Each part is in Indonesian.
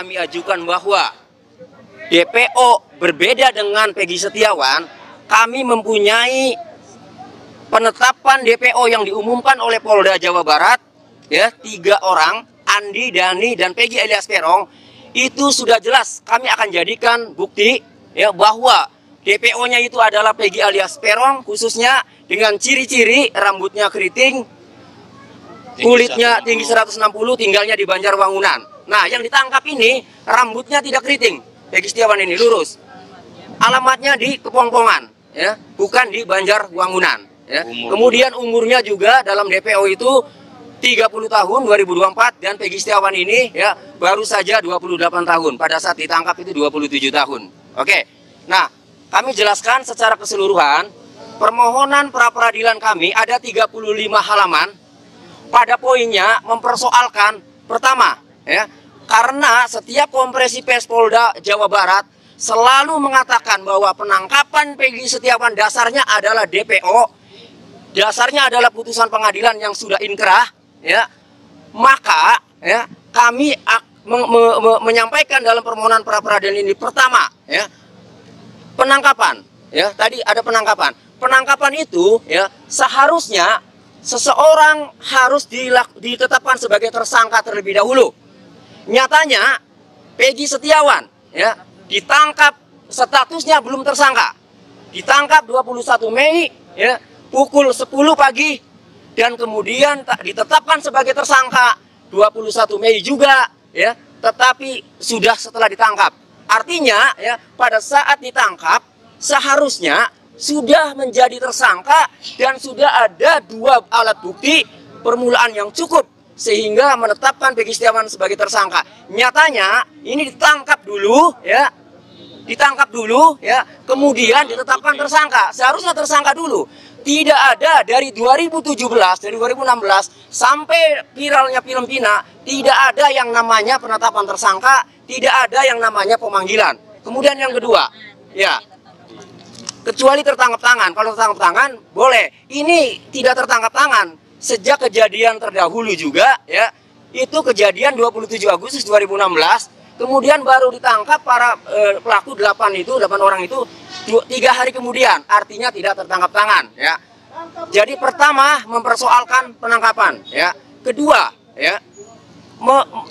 kami ajukan bahwa DPO berbeda dengan Peggy Setiawan, kami mempunyai penetapan DPO yang diumumkan oleh Polda Jawa Barat, ya, 3 orang, Andi, Dani, dan Peggy alias Peron. Itu sudah jelas kami akan jadikan bukti, ya, bahwa DPO-nya itu adalah Peggy alias Peron, khususnya dengan ciri-ciri rambutnya keriting, kulitnya tinggi 160, tinggalnya di Banjarwangunan. Nah, yang ditangkap ini rambutnya tidak keriting, Peggy Setiawan ini lurus. Alamatnya di Kepongpongan, ya, bukan di Banjarwangunan. Ya. Kemudian umurnya juga dalam DPO itu 30 tahun 2024 dan Peggy Setiawan ini, ya, baru saja 28 tahun. Pada saat ditangkap itu 27 tahun. Oke. Nah, kami jelaskan secara keseluruhan permohonan pra peradilan kami ada 35 halaman. Pada poinnya mempersoalkan pertama, ya, karena setiap kompresi pers Polda Jawa Barat selalu mengatakan bahwa penangkapan Peggy Setiawan dasarnya adalah DPO, dasarnya adalah putusan pengadilan yang sudah inkrah, ya, maka, ya, kami menyampaikan dalam permohonan pra peradilan ini pertama, ya, penangkapan, ya, tadi ada penangkapan. Penangkapan itu, ya, seharusnya seseorang harus ditetapkan sebagai tersangka terlebih dahulu. Nyatanya Peggy Setiawan, ya, ditangkap statusnya belum tersangka. Ditangkap 21 Mei, ya, pukul 10 pagi, dan kemudian ditetapkan sebagai tersangka 21 Mei juga, ya, tetapi sudah setelah ditangkap. Artinya, ya, pada saat ditangkap seharusnya sudah menjadi tersangka dan sudah ada 2 alat bukti permulaan yang cukup sehingga menetapkan Peggy Setiawan sebagai tersangka. Nyatanya ini ditangkap dulu, ya, kemudian ditetapkan tersangka. Seharusnya tersangka dulu. Tidak ada dari 2017, dari 2016 sampai viralnya film Pina, tidak ada yang namanya penetapan tersangka, tidak ada yang namanya pemanggilan. Kemudian yang kedua, ya, kecuali tertangkap tangan. Kalau tertangkap tangan boleh. Ini tidak tertangkap tangan sejak kejadian terdahulu juga, ya. Itu kejadian 27 Agustus 2016. Kemudian baru ditangkap para pelaku 8 orang itu 3 hari kemudian, artinya tidak tertangkap tangan, ya. Jadi pertama mempersoalkan penangkapan, ya. Kedua, ya,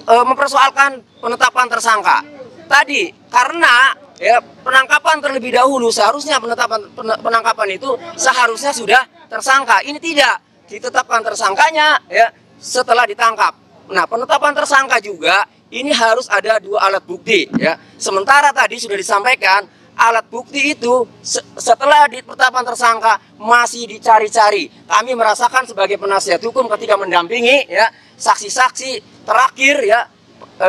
mempersoalkan penetapan tersangka. Tadi karena, ya, penangkapan terlebih dahulu, seharusnya penangkapan itu seharusnya sudah tersangka. Ini tidak ditetapkan tersangkanya, ya, setelah ditangkap. Nah, penetapan tersangka juga ini harus ada 2 alat bukti, ya. Sementara tadi sudah disampaikan alat bukti itu setelah ditetapkan tersangka masih dicari-cari. Kami merasakan sebagai penasihat hukum ketika mendampingi, ya, saksi-saksi terakhir, ya,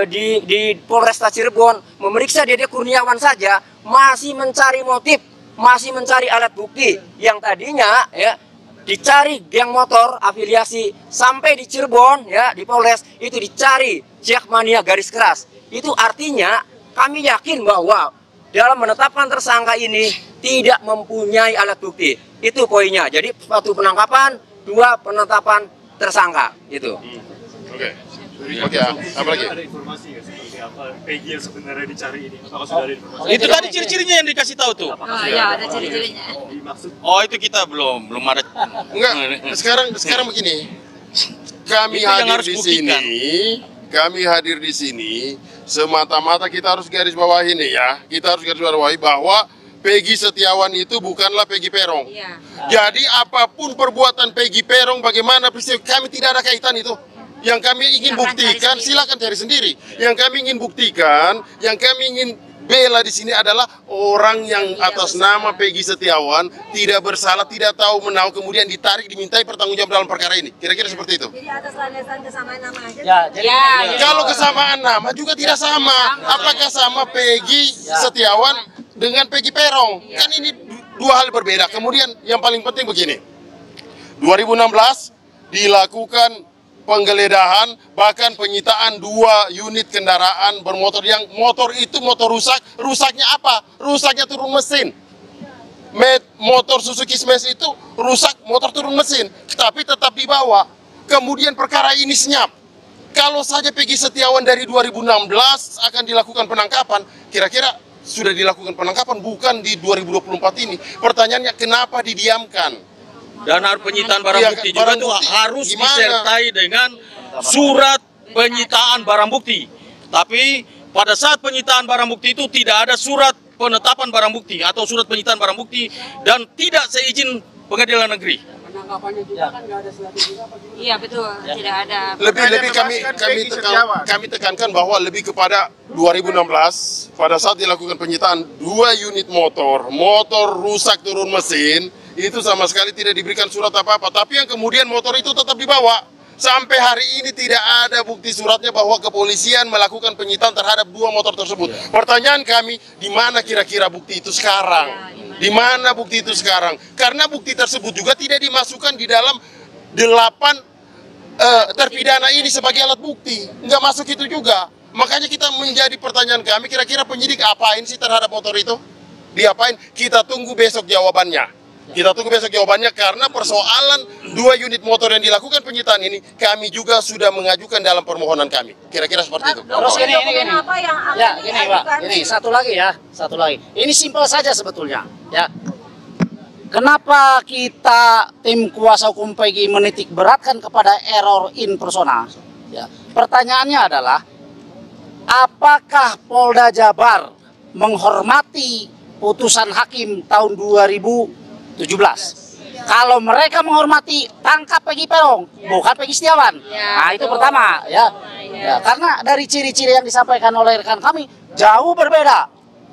di Polresta Cirebon memeriksa Dede Kurniawan saja masih mencari motif, masih mencari alat bukti yang tadinya, ya, dicari geng motor afiliasi sampai di Cirebon, ya, di Polres itu dicari Jakmania garis keras. Itu artinya kami yakin bahwa dalam menetapkan tersangka ini tidak mempunyai alat bukti. Itu poinnya. Jadi 1 penangkapan, 2 penetapan tersangka. Itu. Oke. Oke, apa lagi? Ada informasi nggak seperti apa Peggy yang sebenarnya dicari ini? Apakah sudah ada informasi? Itu tadi ciri-cirinya yang dikasih tahu tuh. Oh iya, ada ciri-cirinya. Oh, itu kita belum ada. Enggak. Sekarang begini. Kami hadir di sini semata-mata kita harus garis bawahi nih, ya. Kita harus garis bawahi bahwa Peggy Setiawan itu bukanlah Peggy Peron. Iya. Jadi apapun perbuatan Peggy Peron, bagaimana peristiwa, kami tidak ada kaitan itu. Yang kami ingin buktikan, silakan cari sendiri. Yang kami ingin buktikan, yang kami ingin bela di sini adalah orang yang atas nama Peggy Setiawan tidak bersalah, tidak tahu menahu, kemudian ditarik, dimintai pertanggungjawab dalam perkara ini. Kira-kira seperti itu. Jadi atas landasan kesamaan nama aja. Ya, jadi Kalau kesamaan nama juga tidak sama. Apakah sama Peggy Setiawan dengan Peggy Peron? Kan ini 2 hal berbeda. Kemudian yang paling penting begini. 2016 dilakukan penggeledahan, bahkan penyitaan 2 unit kendaraan bermotor yang motor rusak. Rusaknya apa? Rusaknya turun mesin. Motor Suzuki Smash itu rusak, motor turun mesin, tapi tetap dibawa. Kemudian perkara ini senyap. Kalau saja Peggy Setiawan dari 2016 akan dilakukan penangkapan, kira-kira sudah dilakukan penangkapan bukan di 2024 ini. Pertanyaannya kenapa didiamkan? Dan penyitaan barang Iya, bukti juga barang itu bukti harus gimana? disertai dengan surat penyitaan barang bukti. Tapi pada saat penyitaan barang bukti itu tidak ada surat penetapan barang bukti atau surat penyitaan barang bukti dan tidak seizin pengadilan negeri. Penangkapannya juga kan nggak ada suratnya juga Pak? Iya betul, tidak ada. Lebih kami tekankan bahwa lebih kepada 2016 pada saat dilakukan penyitaan 2 unit motor rusak turun mesin, itu sama sekali tidak diberikan surat apa-apa, tapi yang kemudian motor itu tetap dibawa. Sampai hari ini tidak ada bukti suratnya bahwa kepolisian melakukan penyitaan terhadap 2 motor tersebut. Pertanyaan kami, di mana kira-kira bukti itu sekarang? Di mana bukti itu sekarang? Karena bukti tersebut juga tidak dimasukkan di dalam 8 terpidana ini sebagai alat bukti. Nggak masuk itu juga. Makanya kita menjadi pertanyaan kami, kira-kira penyidik apain sih terhadap motor itu? Diapain? Kita tunggu besok jawabannya. Kita tunggu besok jawabannya karena persoalan 2 unit motor yang dilakukan penyitaan ini kami juga sudah mengajukan dalam permohonan kami. Kira-kira seperti itu. Terus gini. Apa yang akan Ya, gini Pak. diajukan? Ini satu lagi. Ini simpel saja sebetulnya, ya. Kenapa kita tim kuasa hukum Peggy menitik beratkan kepada error in persona? Ya. Pertanyaannya adalah, apakah Polda Jabar menghormati putusan hakim tahun 2017? Kalau mereka menghormati, tangkap Peggy Peron, bukan Peggy Setiawan. Nah, itu pertama, ya. Ya, karena dari ciri-ciri yang disampaikan oleh rekan kami jauh berbeda.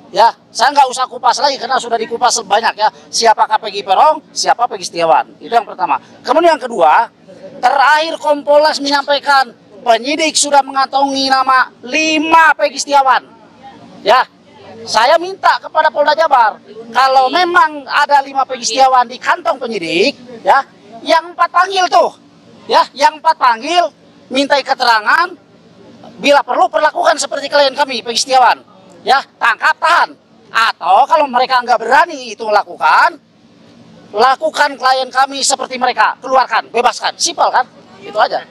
Ya, saya nggak usah kupas lagi karena sudah dikupas banyak ya. Siapakah Peggy Peron, siapa Peggy Setiawan. Itu yang pertama. Kemudian yang kedua, terakhir Kompolnas menyampaikan penyidik sudah mengantongi nama 5 Peggy Setiawan. Ya, saya minta kepada Polda Jabar, kalau memang ada 5 Peggy Setiawan di kantong penyidik, ya, yang 4 panggil tuh, ya, yang 4 panggil, mintai keterangan, bila perlu perlakukan seperti klien kami, Peggy Setiawan, ya, tangkap, tahan, atau kalau mereka nggak berani itu lakukan klien kami seperti mereka, keluarkan, bebaskan, simpel kan, itu aja.